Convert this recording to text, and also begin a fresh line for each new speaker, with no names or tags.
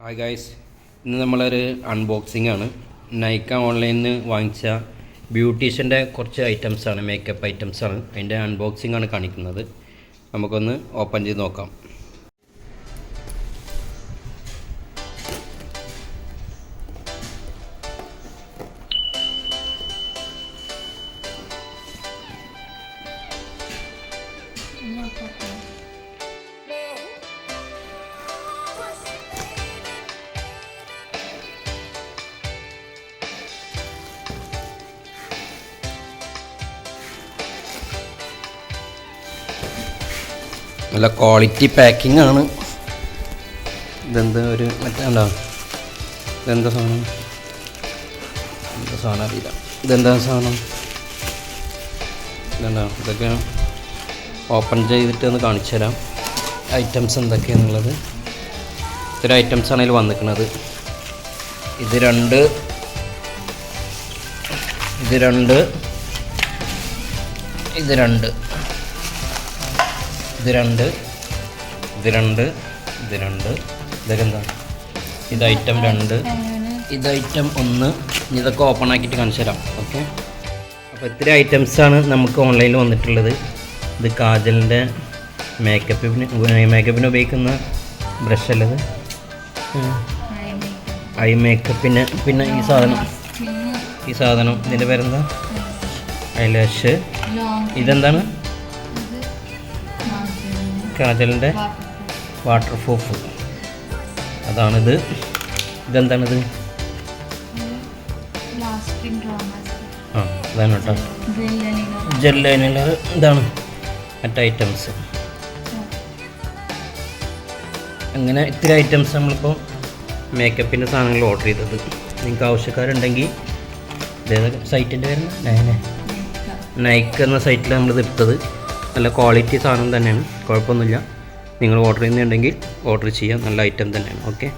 Hi guys, ഇന്ന് നമ്മളൊരു unboxing ആണ്. നൈക്ക ഓൺലൈനിൽ നിന്ന് വാങ്ങിച്ച ബ്യൂട്ടീഷ്യൻ്റെ കുറച്ച് ഐറ്റംസാണ്, മേക്കപ്പ് ഐറ്റംസാണ്. അതിൻ്റെ അൺബോക്സിംഗ് ആണ് കാണിക്കുന്നത്. നമുക്കൊന്ന് ഓപ്പൺ ചെയ്ത് നോക്കാം. നല്ല ക്വാളിറ്റി പാക്കിംഗ് ആണ്. ഇതെന്താ ഒരു മറ്റേ ഇതെന്താ സാധനം, എന്താ സാധനം അറിയില്ല. ഇതെന്താ സാധനം, ഇതൊക്കെ ഓപ്പൺ ചെയ്തിട്ട് ഒന്ന് കാണിച്ചു തരാം ഐറ്റംസ് എന്തൊക്കെയാണെന്നുള്ളത്. ഇത്ര ഐറ്റംസാണ് അതിൽ വന്നിരിക്കുന്നത്. ഇത് രണ്ട് ഇതൊക്കെ എന്താ, ഇത് ഐറ്റം 2, ഇത് ഐറ്റം 1. ഇതൊക്കെ ഓപ്പൺ ആക്കിയിട്ട് കാണിച്ചു തരാം. ഓക്കെ, അപ്പോൾ ഇത്ര ഐറ്റംസാണ് നമുക്ക് ഓൺലൈനിൽ വന്നിട്ടുള്ളത്. ഇത് കാജലിൻ്റെ മേക്കപ്പിന് ഉപയോഗിക്കുന്ന ബ്രഷ് അല്ലത്, ഐ മേക്കപ്പിന്. പിന്നെ ഈ സാധനം ഇതിൻ്റെ പേരെന്താ, ഐലാഷ്. ഇതെന്താണ്, കാജലിൻ്റെ വാട്ടർ പ്രൂഫ്. അതാണിത്. ഇതെന്താണിത്, ഇതാണ് കേട്ടോ, ജെൽ ലൈനർ. ഇതാണ് മറ്റേ ഐറ്റംസ്. അങ്ങനെ ഇത്തിരി ഐറ്റംസ് നമ്മളിപ്പോൾ മേക്കപ്പിൻ്റെ സാധനങ്ങൾ ഓർഡർ ചെയ്തത്. നിങ്ങൾക്ക് ആവശ്യക്കാരുണ്ടെങ്കിൽ ഇതേതൊക്കെ സൈറ്റിൻ്റെ പേര് നൈക്ക എന്ന സൈറ്റിൽ നമ്മളിത് എടുത്തത്. നല്ല ക്വാളിറ്റി സാധനം തന്നെയാണ്, കുഴപ്പമൊന്നുമില്ല. നിങ്ങൾ ഓർഡർ ചെയ്യുന്നുണ്ടെങ്കിൽ ഓർഡർ ചെയ്യാം. നല്ല ഐറ്റം തന്നെയാണ്. ഓക്കെ.